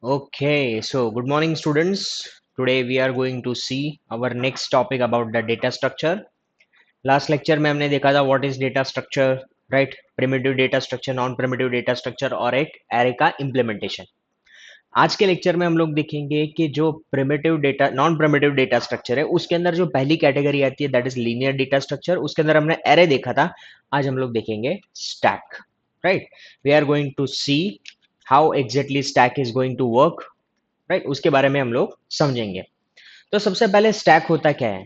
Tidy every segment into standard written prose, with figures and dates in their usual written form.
Okay, so good morning, students. Today we are going to see our next topic about the data structure. Last lecture में हमने देखा था what is data structure, right? Primitive data structure, non-primitive data structure और एक array का implementation. आज के lecture में हम लोग देखेंगे कि जो primitive data non primitive data structure है उसके अंदर जो पहली कैटेगरी आती है that is linear data structure. उसके अंदर हमने एरे देखा था। आज हम लोग देखेंगे stack, right? We are going to see how exactly stack is going to work, right? उसके बारे में हम लोग समझेंगे। तो सबसे पहले स्टैक होता क्या है?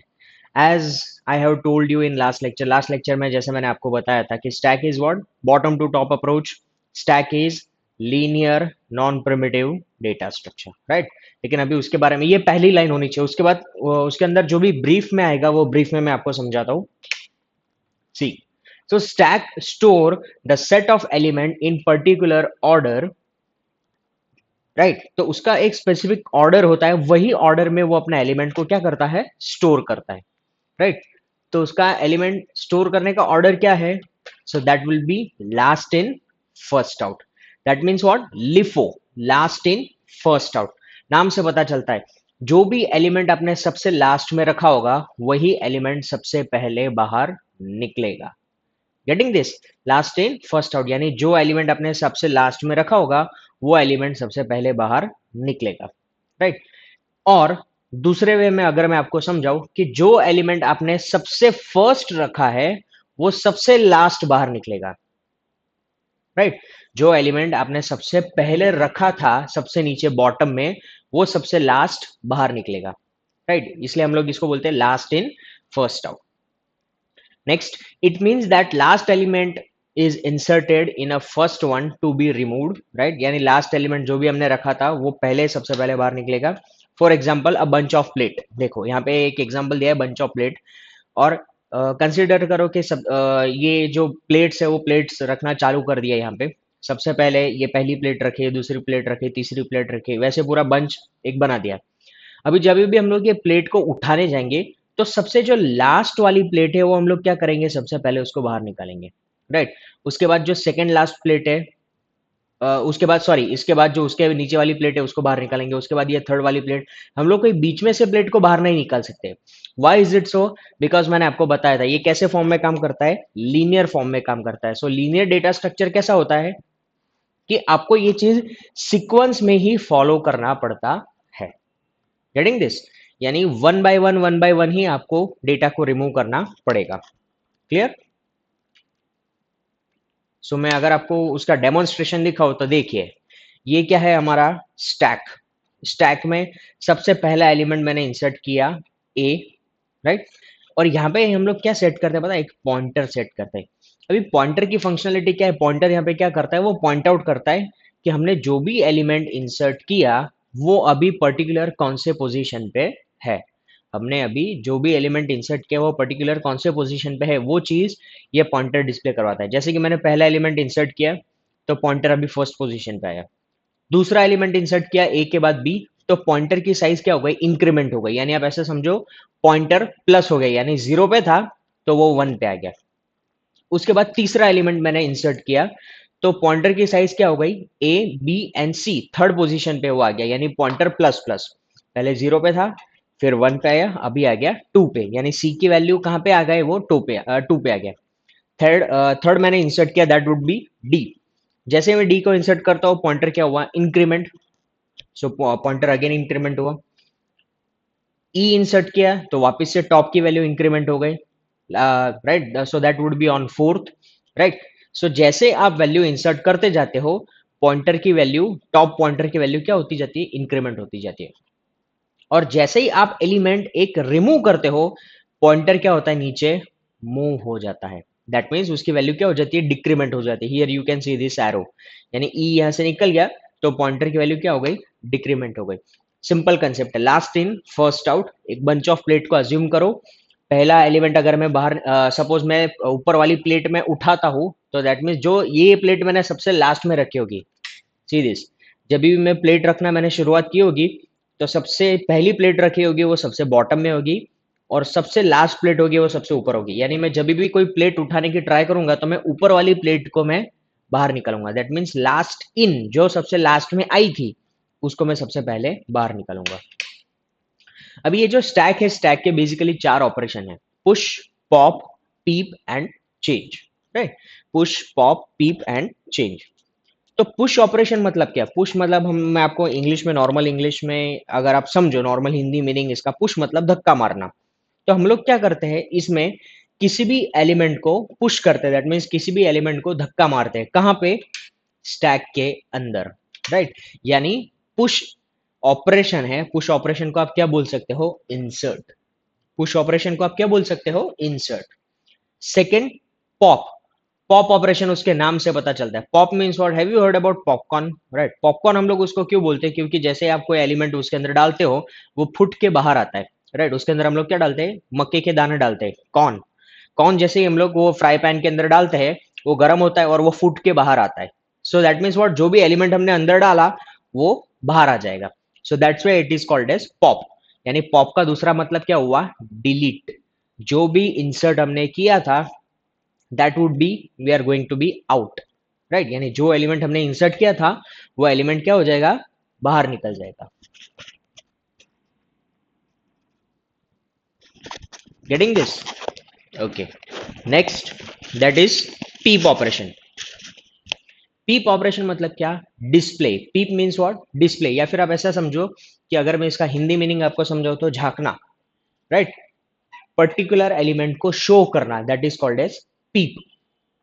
As I have told you in last lecture में जैसे मैंने आपको बताया था कि stack is what, bottom to top approach. Stack is linear non primitive data structure, right? लेकिन अभी उसके बारे में ये पहली लाइन होनी चाहिए, उसके बाद उसके अंदर जो भी ब्रीफ में आएगा वो ब्रीफ में मैं आपको समझाता हूँ। सी, so stack store the set of element in particular order, right? तो उसका एक स्पेसिफिक ऑर्डर होता है, वही ऑर्डर में वो अपना एलिमेंट को क्या करता है, स्टोर करता है, राइट? तो उसका एलिमेंट स्टोर करने का ऑर्डर क्या है? So that will be last in first out. That means what? LIFO, last in first out. नाम से पता चलता है जो भी एलिमेंट आपने सबसे लास्ट में रखा होगा वही एलिमेंट सबसे पहले बाहर निकलेगा। Getting this? Last in first out यानी जो एलिमेंट आपने सबसे लास्ट में रखा होगा वो एलिमेंट सबसे पहले बाहर निकलेगा, राइट? और दूसरे वे में अगर मैं आपको समझाऊं कि जो एलिमेंट आपने सबसे फर्स्ट रखा है वो सबसे लास्ट बाहर निकलेगा, राइट? जो एलिमेंट आपने सबसे पहले रखा था सबसे नीचे बॉटम में वो सबसे लास्ट बाहर निकलेगा, राइट? इसलिए हम लोग इसको बोलते हैं last in first out. Next, it means that last element is inserted in a first one to be removed, right? यानी last element जो भी हमने रखा था वो पहले सबसे पहले बाहर निकलेगा। For example a bunch of plate, देखो यहाँ पे एक एग्जाम्पल दिया है बंच ऑफ प्लेट। और कंसिडर करो कि ये जो प्लेट्स है वो प्लेट्स रखना चालू कर दिया यहाँ पे। सबसे पहले ये पहली प्लेट रखे, दूसरी प्लेट रखे, तीसरी प्लेट रखे, वैसे पूरा बंच एक बना दिया। अभी जब भी हम लोग ये प्लेट को उठाने जाएंगे तो सबसे जो लास्ट वाली प्लेट है वो हम लोग क्या करेंगे, सबसे पहले उसको बाहर निकालेंगे, राइट? उसके बाद जो सेकंड लास्ट प्लेट है, उसके बाद सॉरी इसके बाद जो उसके नीचे वाली प्लेट है उसको बाहर निकालेंगे। उसके बाद ये थर्ड वाली प्लेट। हम लोग कोई बीच में से प्लेट को बाहर नहीं निकाल सकते। Why is it so? Because मैंने आपको बताया था ये कैसे फॉर्म में काम करता है, लीनियर फॉर्म में काम करता है। सो लीनियर डेटा स्ट्रक्चर कैसा होता है कि आपको ये चीज सीक्वेंस में ही फॉलो करना पड़ता है। Getting this? यानी वन बाय वन ही आपको डेटा को रिमूव करना पड़ेगा। क्लियर? सो मैं अगर आपको उसका डेमोन्स्ट्रेशन दिखाऊं तो देखिए ये क्या है हमारा स्टैक। स्टैक में सबसे पहला एलिमेंट मैंने इंसर्ट किया ए, राइट? और यहाँ पे हम लोग क्या सेट करते हैं पता है? एक पॉइंटर सेट करते हैं। अभी पॉइंटर की फंक्शनलिटी क्या है? पॉइंटर यहाँ पे क्या करता है, वो पॉइंट आउट करता है कि हमने जो भी एलिमेंट इंसर्ट किया वो अभी पर्टिकुलर कौन से पोजीशन पे है। हमने अभी जो भी एलिमेंट इंसर्ट किया वो पर्टिकुलर कौन से पोजीशन पे है वो चीज ये पॉइंटर डिस्प्ले करवाता है। जैसे कि मैंने पहला एलिमेंट इंसर्ट किया तो पॉइंटर अभी फर्स्ट पोजीशन पे आया। दूसरा एलिमेंट इंसर्ट किया ए के बाद बी, तो पॉइंटर की साइज क्या हो गई, इंक्रीमेंट हो गई। यानी आप ऐसे समझो पॉइंटर प्लस हो गया, यानी जीरो पे था तो वो वन पे आ गया। उसके बाद तीसरा एलिमेंट मैंने इंसर्ट किया तो पॉइंटर की साइज क्या हो गई, A B and C third position पे वो आ गया, यानी पॉइंटर प्लस प्लस। पहले जीरो पे था, फिर वन पे आया, अभी आ गया टू पे, यानी सी की वैल्यू कहाँ पे आ गए, वो टू पे आ गया। थर्ड मैंने इंसर्ट किया दैट वुड बी डी। जैसे मैं डी को इंसर्ट करता हूँ पॉइंटर क्या हुआ, इंक्रीमेंट। सो पॉइंटर अगेन इंक्रीमेंट हुआ। ई इंसर्ट किया तो वापस से टॉप की वैल्यू इंक्रीमेंट हो गई, right? So that would be on fourth, right? So जैसे आप वैल्यू इंसर्ट करते जाते हो पॉइंटर की वैल्यू, टॉप पॉइंटर की वैल्यू क्या होती जाती है, इंक्रीमेंट होती जाती है। और जैसे ही आप एलिमेंट एक रिमूव करते हो पॉइंटर क्या होता है, नीचे मूव हो जाता है। दैट मीन्स उसकी वैल्यू क्या हो जाती है, डिक्रीमेंट हो जाती है। Here you can see this arrow, यानी ई यहां से निकल गया तो पॉइंटर की वैल्यू क्या हो गई, डिक्रीमेंट हो गई। सिंपल कंसेप्ट है, लास्ट इन फर्स्ट आउट। एक बंच ऑफ प्लेट को अज्यूम करो, पहला एलिमेंट अगर मैं बाहर सपोज मैं ऊपर वाली प्लेट में उठाता हूं तो दैट मीन्स जो ये प्लेट मैंने सबसे लास्ट में रखी होगी, सी दिस, जब भी मैं प्लेट रखना मैंने शुरुआत की होगी तो सबसे पहली प्लेट रखी होगी वो सबसे बॉटम में होगी और सबसे लास्ट प्लेट होगी वो सबसे ऊपर होगी। यानी मैं जब भी कोई प्लेट उठाने की ट्राई करूंगा तो मैं ऊपर वाली प्लेट को मैं बाहर निकालूंगा। दैट मीन्स लास्ट इन जो सबसे लास्ट में आई थी उसको मैं सबसे पहले बाहर निकालूंगा। अभी ये जो स्टैक है, स्टैक के बेसिकली चार ऑपरेशन है, push, pop, peep and change, right. Push, pop, peep and change. तो पुश ऑपरेशन मतलब क्या? पुश मतलब हम, मैं आपको इंग्लिश में, नॉर्मल इंग्लिश में अगर आप समझो, नॉर्मल हिंदी मीनिंग इसका, पुश मतलब धक्का मारना। तो हम लोग क्या करते हैं इसमें, किसी भी एलिमेंट को पुश करते हैं, दैट मीन्स किसी भी एलिमेंट को धक्का मारते हैं। कहां पे? स्टैक के अंदर, राइट। यानी पुश ऑपरेशन है, पुश ऑपरेशन को आप क्या बोल सकते हो? इंसर्ट। पुश ऑपरेशन को आप क्या बोल सकते हो? Insert. Second, pop. Pop operation उसके नाम से पता चलता है। Pop means what? Have you heard about popcorn? Right. Popcorn हम लोग उसको क्यों बोलते हैं? क्योंकि जैसे आप कोई एलिमेंट उसके अंदर डालते हो, वो फुट के बाहर आता है, राइट। उसके अंदर हम लोग क्या डालते हैं? मक्के के दाने डालते हैं, कॉर्न। कॉर्न जैसे ही हम लोग वो फ्राई पैन के अंदर डालते हैं, वो गर्म होता है और वो फुट के बाहर आता है। So that means what? जो भी एलिमेंट हमने अंदर डाला वो बाहर आ जाएगा। So that's why it is called as pop. यानी पॉप का दूसरा मतलब क्या हुआ? डिलीट। जो भी इंसर्ट हमने किया था, that would be, we are going to be out, right. यानी जो एलिमेंट हमने इंसर्ट किया था, वो एलिमेंट क्या हो जाएगा? बाहर निकल जाएगा। Getting this? Okay. Next, that is peep operation. पीप ऑपरेशन मतलब क्या? Display. Peep means what? Display. या फिर आप ऐसा समझो कि अगर मैं इसका हिंदी मीनिंग आपको समझाऊं तो झांकना, राइट। पर्टिकुलर एलिमेंट को शो करना, that is called as peep,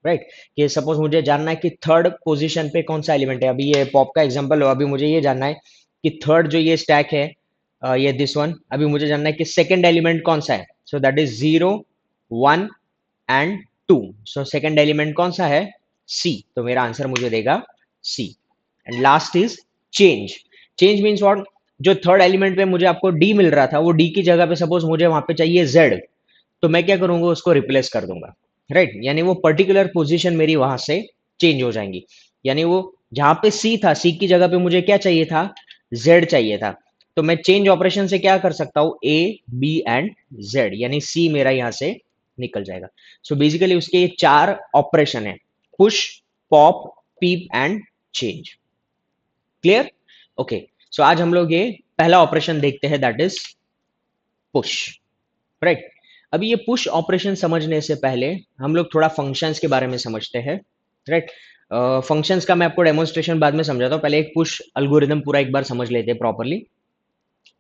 right. कि सपोज मुझे जानना है कि थर्ड पोजीशन पे कौन सा एलिमेंट है। अभी ये पॉप का एग्जांपल हो, अभी मुझे ये जानना है कि थर्ड जो ये स्टैक है, ये दिस वन, अभी मुझे जानना है कि सेकंड एलिमेंट कौन सा है। So that is 0, 1 and 2। So second element कौन सा है? सी। तो मेरा आंसर मुझे देगा C. And last is change. Change means what? जो थर्ड एलिमेंट पे मुझे आपको डी मिल रहा था, वो डी की जगह पे सपोज मुझे वहां पे चाहिए जेड, तो मैं क्या करूंगा? उसको रिप्लेस कर दूंगा, राइट। यानी वो पर्टिकुलर पोजीशन मेरी वहां से चेंज हो जाएंगी। यानी वो जहां पे सी था, सी की जगह पे मुझे क्या चाहिए था? जेड चाहिए था। तो मैं चेंज ऑपरेशन से क्या कर सकता हूं? ए, बी एंड जेड, यानी सी मेरा यहां से निकल जाएगा। सो बेसिकली उसके ये चार ऑपरेशन है, push, pop, peep and change. Clear? Okay. So आज हम लोग ये पहला ऑपरेशन देखते हैं, दैट इज पुश, राइट। अभी ये पुश ऑपरेशन समझने से पहले हम लोग थोड़ा फंक्शंस के बारे में समझते हैं, राइट। फंक्शंस का मैं आपको डेमोन्स्ट्रेशन बाद में समझाता हूँ, पहले एक पुश एल्गोरिदम पूरा एक बार समझ लेते हैं प्रॉपरली।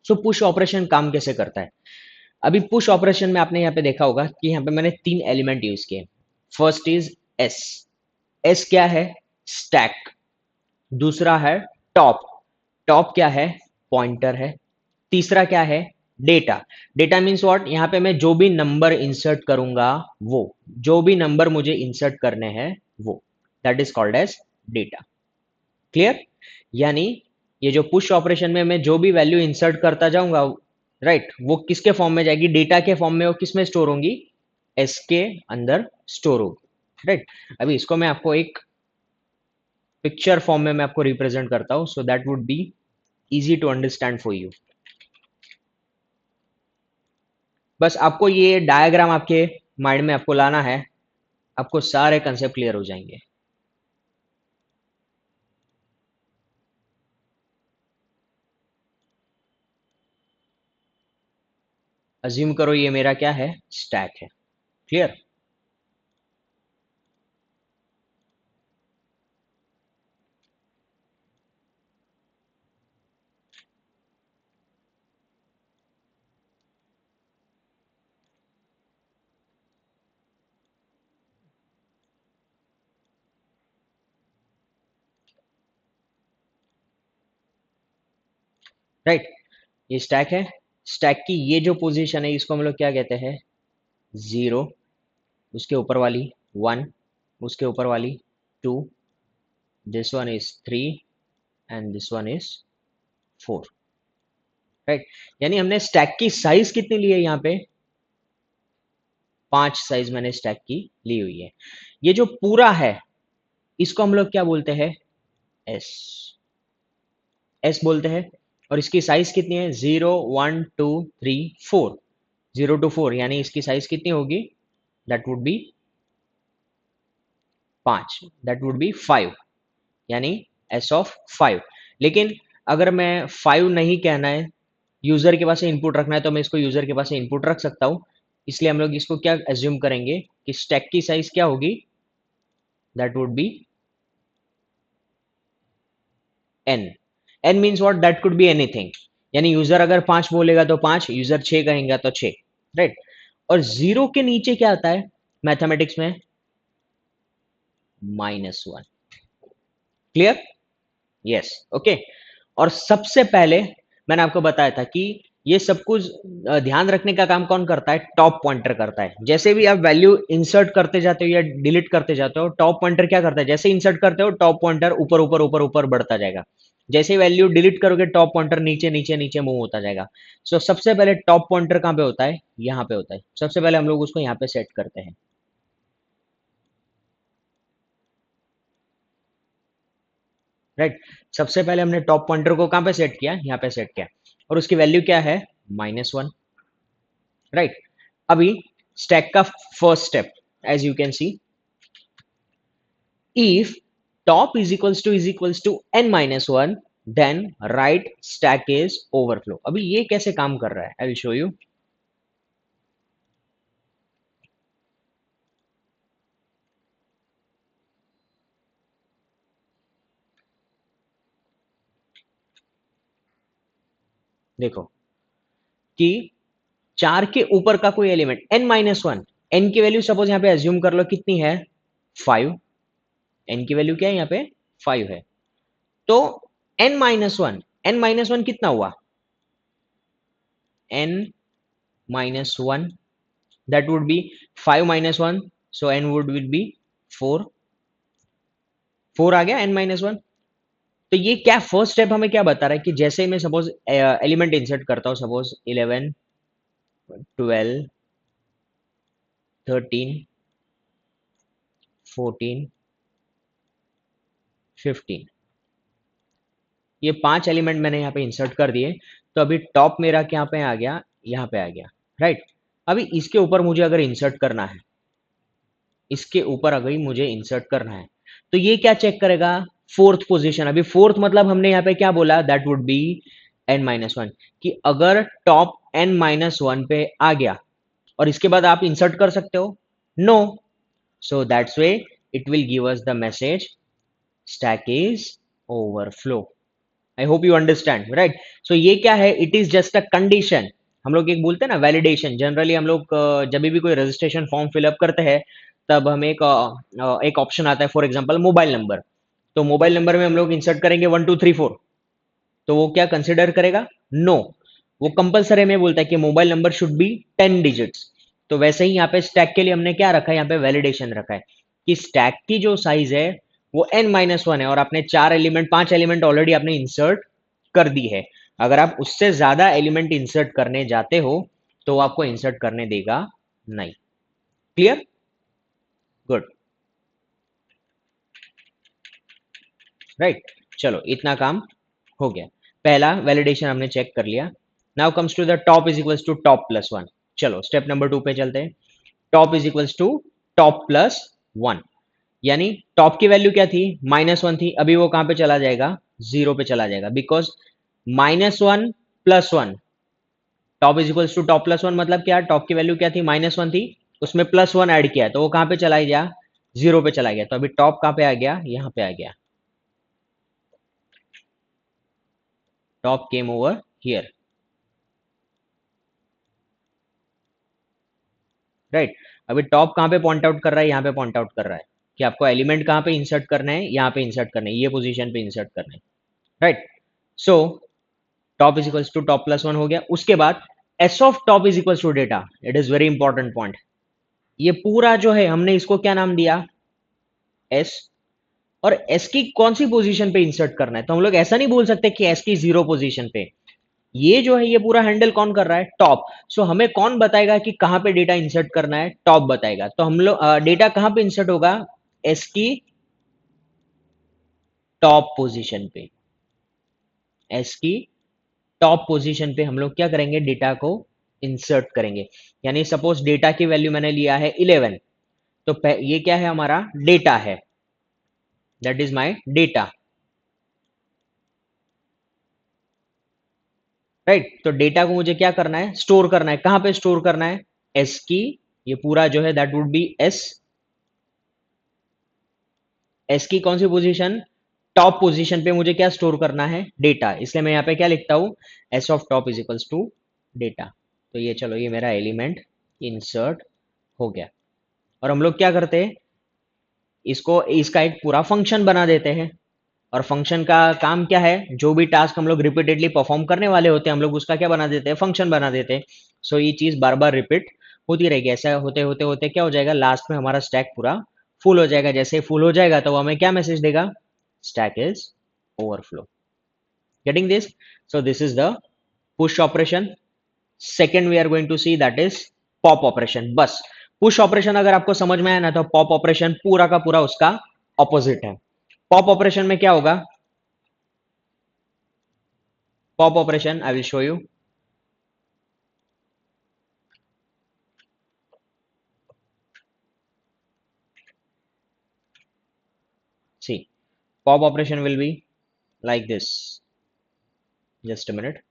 सो पुश ऑपरेशन काम कैसे करता है? अभी पुश ऑपरेशन में आपने यहाँ पे देखा होगा कि यहाँ पे मैंने तीन एलिमेंट यूज किए। First is S. एस क्या है? स्टैक। दूसरा है टॉप। टॉप क्या है? पॉइंटर है। तीसरा क्या है? डेटा। Data means what? यहाँ पे मैं जो भी नंबर इंसर्ट करूंगा, वो जो भी नंबर मुझे इंसर्ट करने हैं, वो that is called as data. Clear? यानी ये जो पुश ऑपरेशन में मैं जो भी वैल्यू इंसर्ट करता जाऊंगा, राइट, वो किसके फॉर्म में जाएगी? डेटा के फॉर्म में। वो किस में स्टोर होंगी? एस के अंदर स्टोर होगी, राइट। अभी इसको मैं आपको एक पिक्चर फॉर्म में मैं आपको रिप्रेजेंट करता हूं, so that would be easy to understand for you. बस आपको ये डायग्राम आपके माइंड में आपको लाना है, आपको सारे कंसेप्ट क्लियर हो जाएंगे। अज्यूम करो ये मेरा क्या है? स्टैक है। क्लियर? राइट। ये स्टैक है। स्टैक की ये जो पोजीशन है, इसको हम लोग क्या कहते हैं? जीरो। उसके ऊपर वाली वन, उसके ऊपर वाली two, this one is three and this one is four, right. यानी हमने स्टैक की साइज कितनी ली है यहाँ पे? 5 साइज मैंने स्टैक की ली हुई है। ये जो पूरा है, इसको हम लोग क्या बोलते हैं? एस। एस बोलते हैं। और इसकी साइज कितनी है? 0 1 2 3 4। 0 to 4, यानी इसकी साइज कितनी होगी? That would B 5, that would B 5, यानी एस ऑफ 5। लेकिन अगर मैं 5 नहीं कहना है, यूजर के पास से इनपुट रखना है, तो मैं इसको यूजर के पास से इनपुट रख सकता हूं। इसलिए हम लोग इसको क्या एज्यूम करेंगे कि स्टैक की साइज क्या होगी, that would B n। n means what, that could be anything. यानी यूजर अगर 5 बोलेगा तो 5, यूजर 6 कहेंगे तो 6, राइट। और जीरो के नीचे क्या आता है मैथमेटिक्स में, -1। क्लियर? Yes, okay. और सबसे पहले मैंने आपको बताया था कि ये सब कुछ ध्यान रखने का काम कौन करता है, टॉप पॉइंटर करता है। जैसे भी आप वैल्यू इंसर्ट करते जाते हो या डिलीट करते जाते हो, टॉप पॉइंटर क्या करता है, जैसे इंसर्ट करते हो टॉप पॉइंटर ऊपर ऊपर ऊपर ऊपर बढ़ता जाएगा। जैसे ही वैल्यू डिलीट करोगे टॉप पॉइंटर नीचे नीचे नीचे मूव होता जाएगा। सो सबसे पहले टॉप पॉइंटर कहां पे होता है, यहां पे होता है। सबसे पहले हम लोग उसको यहां पे सेट करते हैं, राइट। सबसे पहले हमने टॉप पॉइंटर को कहां पे सेट किया, यहां पे सेट किया। और उसकी वैल्यू क्या है, -1, राइट। अभी स्टैक का first step, as you can see, if top is equals to n minus 1, then right stack is overflow। अभी ये कैसे काम कर रहा है, आई विल शो यू। देखो कि 4 के ऊपर का कोई element n minus one, n की वैल्यू सपोज यहां पे एज्यूम कर लो कितनी है, 5। n की वैल्यू क्या है यहाँ पे, 5 है। तो n माइनस वन कितना हुआ, n minus one, that would B 5 - 1, so n would will be 4। 4 आ गया, n माइनस वन। तो ये क्या फर्स्ट स्टेप हमें क्या बता रहा है कि जैसे ही मैं सपोज एलिमेंट इंसर्ट करता हूं, सपोज 11, 12, 13, 14, 15, ये 5 एलिमेंट मैंने यहाँ पे इंसर्ट कर दिए। तो अभी टॉप मेरा क्या पे आ गया, यहाँ पे आ गया, राइट। अभी इसके ऊपर मुझे अगर इंसर्ट करना है, इसके ऊपर अगर मुझे इंसर्ट करना है, तो ये क्या चेक करेगा, फोर्थ पोजीशन। अभी फोर्थ मतलब हमने यहाँ पे क्या बोला, दैट वुड बी n-1, कि अगर टॉप n-1 पे आ गया और इसके बाद आप इंसर्ट कर सकते हो, no. So that's way it will give us the message stack is overflow. I hope you understand, right. So ये क्या है, it is just a condition. हम लोग एक बोलते हैं ना वैलिडेशन, जनरली हम लोग जब भी कोई रजिस्ट्रेशन फॉर्म फिलअप करते हैं, तब हमें एक ऑप्शन आता है, फॉर एग्जांपल मोबाइल नंबर। तो मोबाइल नंबर में हम लोग इंसर्ट करेंगे 1234, तो वो क्या कंसिडर करेगा, नो। वो कंपलसरी में बोलता है कि mobile number should be 10 digits. तो वैसे ही यहाँ पे स्टैक के लिए हमने क्या रखा है, यहाँ पे वैलिडेशन रखा है कि स्टैक की जो साइज है वो n-1 है, और आपने 4 एलिमेंट 5 एलिमेंट ऑलरेडी आपने इंसर्ट कर दी है। अगर आप उससे ज्यादा एलिमेंट इंसर्ट करने जाते हो तो वो आपको इंसर्ट करने देगा नहीं। क्लियर? Good, right. चलो इतना काम हो गया, पहला वैलिडेशन हमने चेक कर लिया। Now comes to the top is equals to top plus one. चलो स्टेप नंबर 2 पे चलते हैं। Top is equals to top plus one, यानी टॉप की वैल्यू क्या थी, -1 थी। अभी वो कहां पे चला जाएगा, 0 पे चला जाएगा, because -1 plus one, top is equals to top plus one मतलब क्या, टॉप की वैल्यू क्या थी, -1 थी, उसमें +1 ऐड किया तो वो कहां पे चला गया, 0 पे चला गया। तो अभी टॉप कहां पे आ गया, यहां पे आ गया, top came over here, right. अभी टॉप कहां पे पॉइंट आउट कर रहा है, यहां पे पॉइंट आउट कर रहा है कि आपको एलिमेंट कहां पे इंसर्ट करना है, यहां पे इंसर्ट करना है, ये पोजीशन पे इंसर्ट करना है, right. So top is equals to top plus one हो गया। उसके बाद S of top is equals to data, it is very important point. ये पूरा जो है हमने इसको क्या नाम दिया, एस। और एस की कौन सी पोजीशन पे इंसर्ट करना है, तो हम लोग ऐसा नहीं बोल सकते कि एस की 0 पोजीशन पे। ये जो है ये पूरा हैंडल कौन कर रहा है, टॉप। सो हमें कौन बताएगा कि कहां पे डेटा इंसर्ट करना है, टॉप बताएगा। तो हम लोग डेटा कहां पे इंसर्ट होगा, एस की टॉप पोजीशन पे। एस की टॉप पोजीशन पे हम लोग क्या करेंगे, डेटा को इंसर्ट करेंगे। यानी सपोज डेटा की वैल्यू मैंने लिया है 11, तो ये क्या है, हमारा डेटा है, that is my data. Right. तो डेटा को मुझे क्या करना है, स्टोर करना है। कहां पे स्टोर करना है, एस की, ये पूरा जो है that would B S. S की कौन सी पोजीशन, टॉप पोजीशन पे मुझे क्या स्टोर करना है, डेटा। इसलिए मैं यहाँ पे क्या लिखता हूँ, S of top is equals to data. तो ये चलो, ये मेरा एलिमेंट इंसर्ट हो गया। और हम लोग क्या करते हैं, इसको, इसका एक पूरा फंक्शन बना देते हैं। और फंक्शन का काम क्या है, जो भी टास्क हम लोग रिपीटेडली परफॉर्म करने वाले होते हैं, हम लोग उसका क्या बना देते हैं, फंक्शन बना देते हैं। सो ये चीज बार बार रिपीट होती रहेगी। ऐसा होते होते होते क्या हो जाएगा, लास्ट में हमारा स्टैक पूरा फुल हो जाएगा। जैसे फुल हो जाएगा तो वो हमें क्या मैसेज देगा, stack is overflow. Getting this? So this is the push operation. Second we are going to see that is pop operation. बस पुश ऑपरेशन अगर आपको समझ में आया ना, तो पॉप ऑपरेशन पूरा का पूरा उसका ऑपोजिट है। पॉप ऑपरेशन में क्या होगा, pop operation I will show you. See, pop operation will be like this. Just a minute.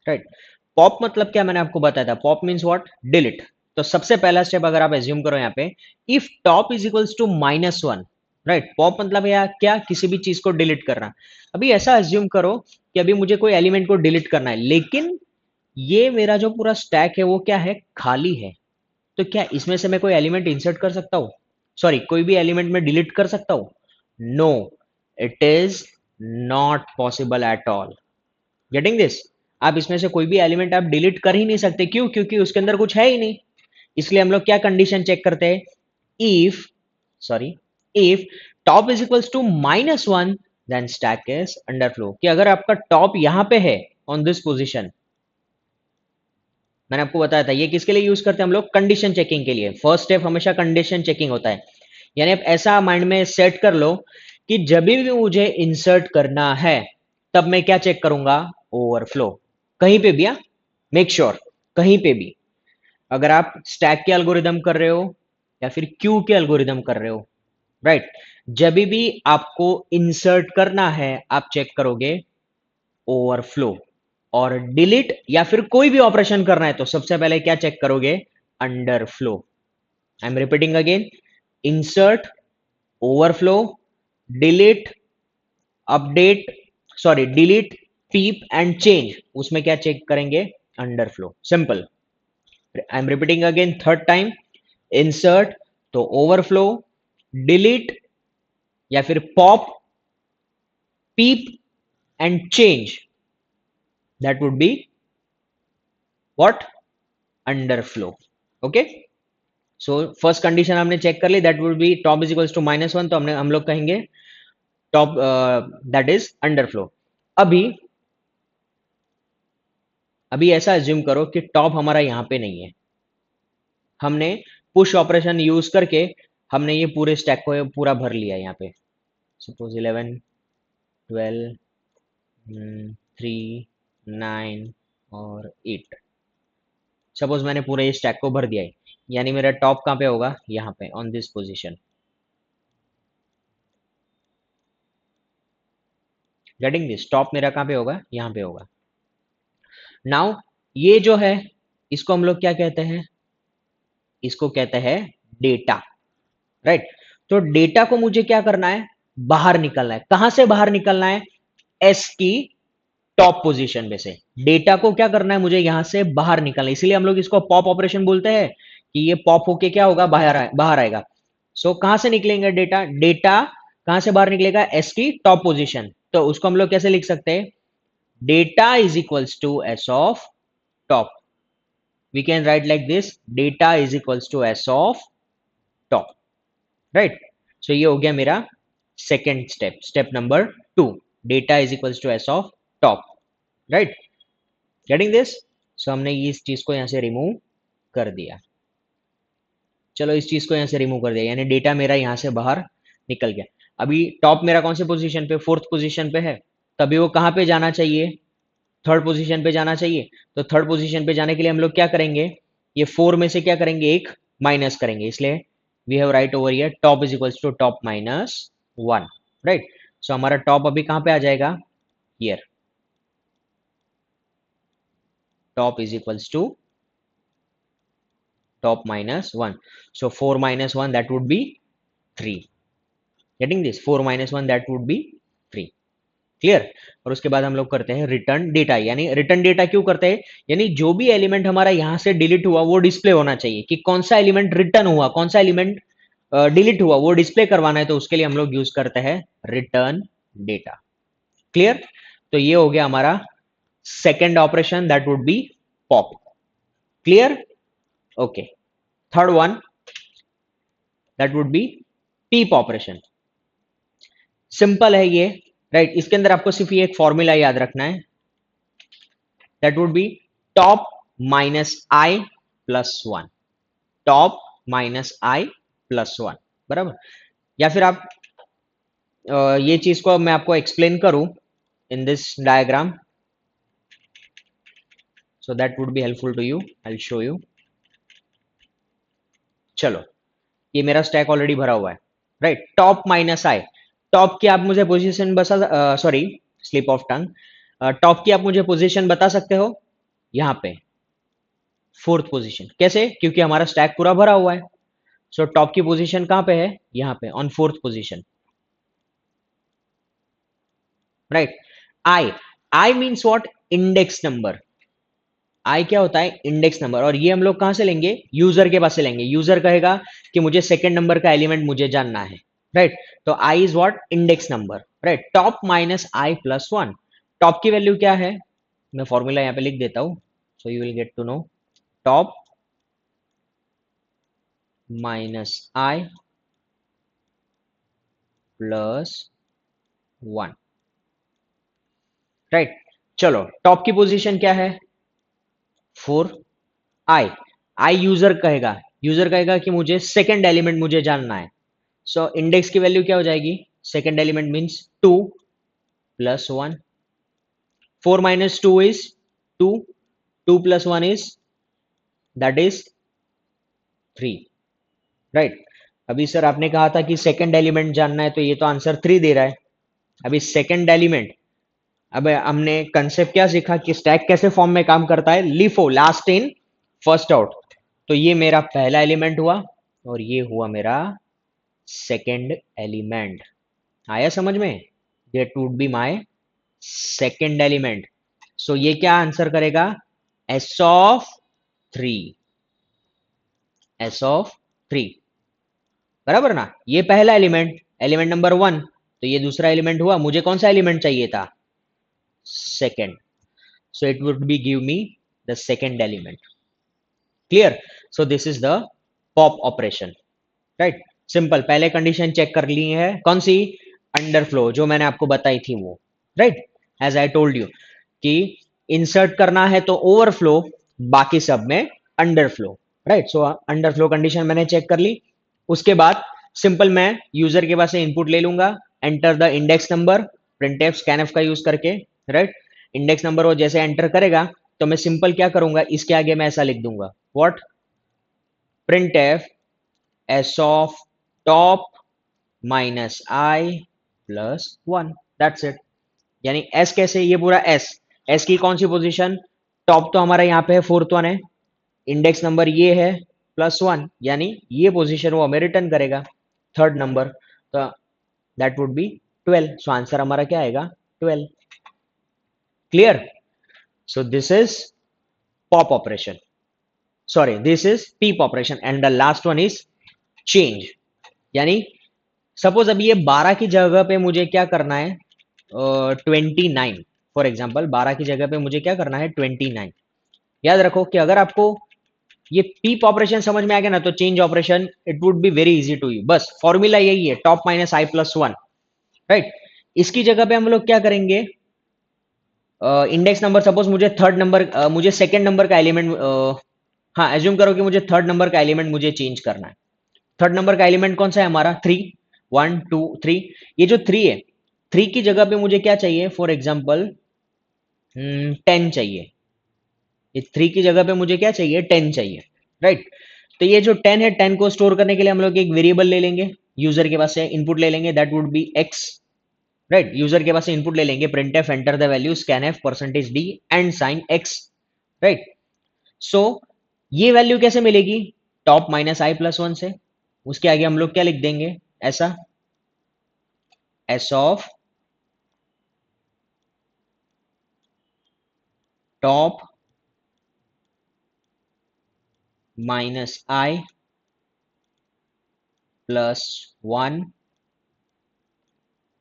Right. Pop मतलब क्या, मैंने आपको बताया था, पॉप मीन्स व्हाट, डिलीट। तो सबसे पहला स्टेप अगर आप एज्यूम करो यहाँ पे, if top is equals to -1, right. Pop मतलब या क्या, किसी भी चीज को डिलीट करना। अभी ऐसा एज्यूम करो कि अभी मुझे कोई एलिमेंट को डिलीट करना है, लेकिन ये मेरा जो पूरा स्टैक है वो क्या है, खाली है। तो क्या इसमें से मैं कोई एलिमेंट इंसर्ट कर सकता हूँ, सॉरी कोई भी एलिमेंट में डिलीट कर सकता हूँ? No, it is not possible at all. Getting this? आप इसमें से कोई भी एलिमेंट आप डिलीट कर ही नहीं सकते। क्यों? क्योंकि उसके अंदर कुछ है ही नहीं। इसलिए हम लोग क्या कंडीशन चेक करते हैं, if, sorry, if top is equals to -1 then stack is underflow. कि अगर आपका टॉप यहां पे है ऑन दिस पोजीशन, मैंने आपको बताया था ये किसके लिए यूज करते हैं हम लोग, कंडीशन चेकिंग के लिए। फर्स्ट स्टेप हमेशा कंडीशन चेकिंग होता है। यानी आप ऐसा माइंड में सेट कर लो कि जब भी मुझे इंसर्ट करना है, तब मैं क्या चेक करूंगा, ओवरफ्लो। कहीं पे भी, मेक श्योर कहीं पे भी, अगर आप स्टैक के एल्गोरिदम कर रहे हो या फिर क्यू के एल्गोरिदम कर रहे हो, राइट, जब भी आपको इंसर्ट करना है आप चेक करोगे ओवरफ्लो। और डिलीट या फिर कोई भी ऑपरेशन करना है तो सबसे पहले क्या चेक करोगे, underflow. I am repeating again, insert, overflow, delete, update, sorry delete, peep and change, उसमें क्या चेक करेंगे, underflow. Simple. I am repeating again third time, insert तो ओवरफ्लो, डिलीट या फिर pop, peep and change, that would be what, underflow. Okay. So first condition हमने check कर ली, that would be top is equals to -1, तो हमने हम लोग कहेंगे टॉप दैट इज अंडरफ्लो। अभी अभी ऐसा एज्यूम करो कि टॉप हमारा यहां पे नहीं है। हमने पुश ऑपरेशन यूज करके हमने ये पूरे स्टैक को पूरा भर लिया यहाँ पे। सपोज 11, 12, 3, 9 और 8। सपोज मैंने पूरे ये स्टैक को भर दिया है, यानी मेरा टॉप कहाँ पे होगा, यहाँ पे on this position. Getting this? Top मेरा कहाँ पे होगा, यहाँ पे होगा। नाउ ये जो है, इसको हम लोग क्या कहते हैं, इसको कहते हैं डेटा, राइट। तो डेटा को मुझे क्या करना है, बाहर निकलना है। कहां से बाहर निकलना है, एस की टॉप पोजीशन में से। डेटा को क्या करना है, मुझे यहां से बाहर निकलना है। इसीलिए हम लोग इसको पॉप ऑपरेशन बोलते हैं कि ये पॉप होके क्या होगा, बाहर आएगा। सो कहां से निकलेंगे डेटा, डेटा कहां से बाहर निकलेगा, एस की टॉप पोजीशन। तो उसको हम लोग कैसे लिख सकते हैं, data is equals to S of top. We can write like this, data is equals to S of top, right. So ये हो गया मेरा second step, step number 2, data is equals to S of top, right. Getting this? So हमने इस चीज को यहां से रिमूव कर दिया। चलो इस चीज को यहां से रिमूव कर दिया, यानी डेटा मेरा यहां से बाहर निकल गया। अभी टॉप मेरा कौन से पोजीशन पे, फोर्थ पोजीशन पे है। तभी वो कहां पे जाना चाहिए, थर्ड पोजीशन पे जाना चाहिए। तो थर्ड पोजीशन पे जाने के लिए हम लोग क्या करेंगे, ये 4 में से क्या करेंगे, एक माइनस करेंगे, इसलिए we have right over here top is equals to top minus 1, right. So हमारा टॉप अभी कहां पे आ जाएगा, here, top is equals to top minus 1. So 4 minus 1 that would be 3. Getting this? 4 minus 1 that would be 3. Clear. और उसके बाद हम लोग करते हैं रिटर्न डेटा। यानी रिटर्न डेटा क्यों करते हैं, यानी जो भी एलिमेंट हमारा यहां से डिलीट हुआ वो डिस्प्ले होना चाहिए, कि कौन सा एलिमेंट रिटर्न हुआ, कौन सा एलिमेंट डिलीट हुआ वो डिस्प्ले करवाना है, तो उसके लिए हम लोग यूज करते हैं रिटर्न डेटा। क्लियर। तो ये हो गया हमारा second operation, that would be pop. Clear, okay. Third one, that would be peep operation. Simple है ये, राइट। इसके अंदर आपको सिर्फ ये एक फॉर्मूला याद रखना है, that would be top minus I plus 1, top minus I plus 1, बराबर। या फिर आप ये चीज को मैं आपको एक्सप्लेन करूं in this diagram, so that would be helpful to you, I will show you. चलो, ये मेरा स्टैक ऑलरेडी भरा हुआ है, right. Top minus i, top की आप मुझे पोजीशन बता, sorry slip of tongue, top की आप मुझे पोजीशन बता सकते हो, यहां पे फोर्थ पोजीशन। कैसे, क्योंकि हमारा स्टैक पूरा भरा हुआ है। सो टॉप की पोजीशन कहां पे है, यहां पे on fourth position, right. I, I means what, index number. I क्या होता है, इंडेक्स नंबर। और ये हम लोग कहां से लेंगे, यूजर के पास से लेंगे। यूजर कहेगा कि मुझे सेकंड नंबर का एलिमेंट मुझे जानना है, राइट। तो I is what, index number, right. Top minus I plus 1, top की वैल्यू क्या है, मैं फॉर्मूला यहां पे लिख देता हूं, so you will get to know. Top minus I plus 1, right. चलो, टॉप की पोजीशन क्या है, 4। आई, आई यूजर कहेगा कि मुझे सेकंड एलिमेंट मुझे जानना है। सो इंडेक्स की वैल्यू क्या हो जाएगी, second element means 2 plus 1, 4 minus 2 is 2, 2 plus 1 is, that is 3, right. अभी सर आपने कहा था कि सेकंड एलिमेंट जानना है, तो ये तो आंसर 3 दे रहा है। अभी सेकंड एलिमेंट, अब हमने कंसेप्ट क्या सीखा कि स्टैक कैसे फॉर्म में काम करता है, LIFO, last in first out. तो ये मेरा पहला एलिमेंट हुआ और ये हुआ मेरा सेकंड एलिमेंट। आया समझ में, that would be my second element. So ये क्या आंसर करेगा, एस ऑफ 3, एस ऑफ 3, बराबर ना। ये पहला एलिमेंट, एलिमेंट नंबर 1, तो ये दूसरा एलिमेंट हुआ। मुझे कौन सा एलिमेंट चाहिए था, second, so it would be give me the second element. Clear? So this is the pop operation, right? Simple, पहले कंडीशन चेक कर ली है, कौन सी, अंडरफ्लो, जो मैंने आपको बताई थी वो, right. As I told you कि इंसर्ट करना है तो ओवरफ्लो, बाकी सब में underflow, right. So underflow condition मैंने चेक कर ली। उसके बाद सिंपल मैं यूजर के पास से इनपुट ले लूंगा, enter the index number, printf scanf का यूज करके, राइट। इंडेक्स नंबर वो जैसे एंटर करेगा तो मैं सिंपल क्या करूंगा, इसके आगे मैं ऐसा लिख दूंगा, what, printf S of top minus I plus 1, that's it. यानी एस कैसे, ये पूरा एस, एस की कौन सी पोजीशन, टॉप तो हमारा यहाँ पे है, फोर्थ वन है, इंडेक्स नंबर ये है प्लस 1, यानी ये पोजीशन वो हमें रिटर्न करेगा, थर्ड नंबर। तो that would be 12। So answer हमारा क्या आएगा, 12। Clear. So this is pop operation, sorry this is peep operation, and the last one is change. यानी सपोज अभी ये 12 की जगह पे मुझे क्या करना है, 29, फॉर एग्जाम्पल 12 की जगह पे मुझे क्या करना है, 29। याद रखो कि अगर आपको ये पीप ऑपरेशन समझ में आ गया ना, तो change operation it would be very easy to you. बस फॉर्मूला यही है, टॉप माइनस आई प्लस 1, राइट। इसकी जगह पे हम लोग क्या करेंगे, इंडेक्स नंबर, सपोज मुझे थर्ड नंबर, मुझे सेकंड नंबर का एलिमेंट, हाँ एज्यूम करो कि मुझे थर्ड नंबर का एलिमेंट मुझे चेंज करना है। थर्ड नंबर का एलिमेंट कौन सा है हमारा, 3, 1 2 3। ये जो 3 है, 3 की जगह पे मुझे क्या चाहिए, फॉर एग्जाम्पल 10 चाहिए। ये 3 की जगह पे मुझे क्या चाहिए, 10 चाहिए, राइट। तो ये जो 10 है, 10 को स्टोर करने के लिए हम लोग एक वेरिएबल ले लेंगे, यूजर के पास से इनपुट ले लेंगे, that would be x, right. User के पास से इनपुट ले लेंगे, printf enter the value scanf %d and sign x, right. So ये वैल्यू कैसे मिलेगी, टॉप माइनस आई प्लस वन से। उसके आगे हम लोग क्या लिख देंगे, ऐसा s of top minus I plus one.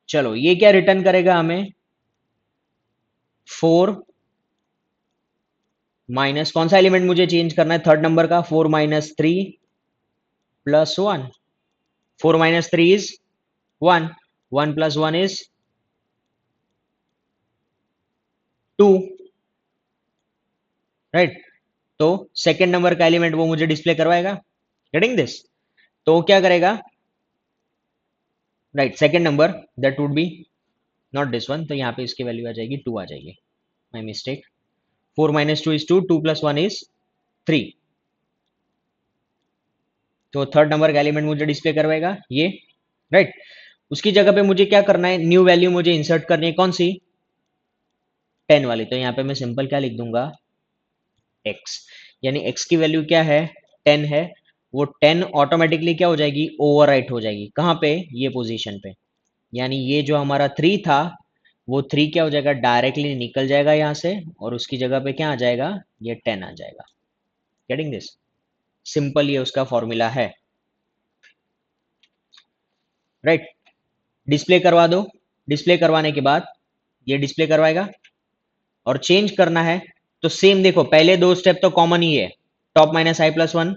चलो ये क्या रिटर्न करेगा हमें, 4 माइनस कौन सा एलिमेंट मुझे चेंज करना है, थर्ड नंबर का, 4 minus 3 plus 1। 4 minus 3 is 1, 1 plus 1 is 2, right. तो सेकेंड नंबर का एलिमेंट वो मुझे डिस्प्ले करवाएगा, गेटिंग दिस। तो क्या करेगा, right, second number that would B not this one, तो यहाँ पे इसकी वैल्यू आ जाएगी 2 आ जाएगी, my mistake. 4 minus 2 is 2, 2 plus 1 is 3। तो थर्ड नंबर का एलिमेंट मुझे डिस्प्ले करवाएगा ये, राइट। उसकी जगह पे मुझे क्या करना है, न्यू वैल्यू मुझे इंसर्ट करनी है, कौन सी, 10 वाली। तो यहाँ पे मैं सिंपल क्या लिख दूंगा, x, यानी x की वैल्यू क्या है, 10 है। वो 10 ऑटोमेटिकली क्या हो जाएगी, ओवरराइट हो जाएगी, कहाँ पे, ये पोजीशन पे। यानी ये जो हमारा 3 था, वो 3 क्या हो जाएगा, डायरेक्टली निकल जाएगा यहाँ से, और उसकी जगह पे क्या आ जाएगा, ये 10 आ जाएगा। गेटिंग दिस, सिंपल ये उसका फॉर्मूला है, राइट। डिस्प्ले करवा दो, डिस्प्ले करवाने के बाद ये डिस्प्ले करवाएगा, और चेंज करना है तो सेम देखो, पहले दो स्टेप तो कॉमन ही है, टॉप माइनस आई प्लस वन,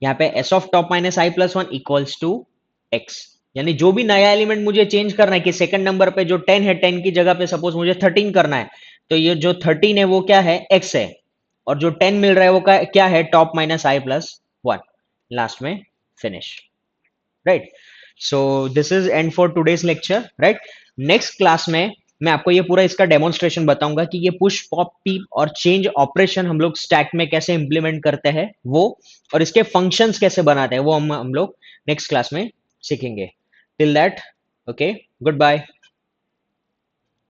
यहाँ पे S of top minus I plus one equals to X. यानी जो भी नया एलिमेंट मुझे चेंज करना है, कि सेकंड नंबर पे जो 10 है, 10 की जगह पे सपोज मुझे 13 करना है, तो ये जो 13 है वो क्या है, एक्स है, और जो 10 मिल रहा है वो क्या है, टॉप माइनस आई प्लस वन, लास्ट में finish, right. So this is and for today's lecture, right. Next class में मैं आपको ये पूरा इसका डेमोन्स्ट्रेशन बताऊंगा कि ये पुश पॉप पीप और चेंज ऑपरेशन हम लोग स्टैक में कैसे इंप्लीमेंट करते हैं वो, और इसके फंक्शंस कैसे बनाते हैं वो हम लोग नेक्स्ट क्लास में सीखेंगे। Till that, okay, good bye.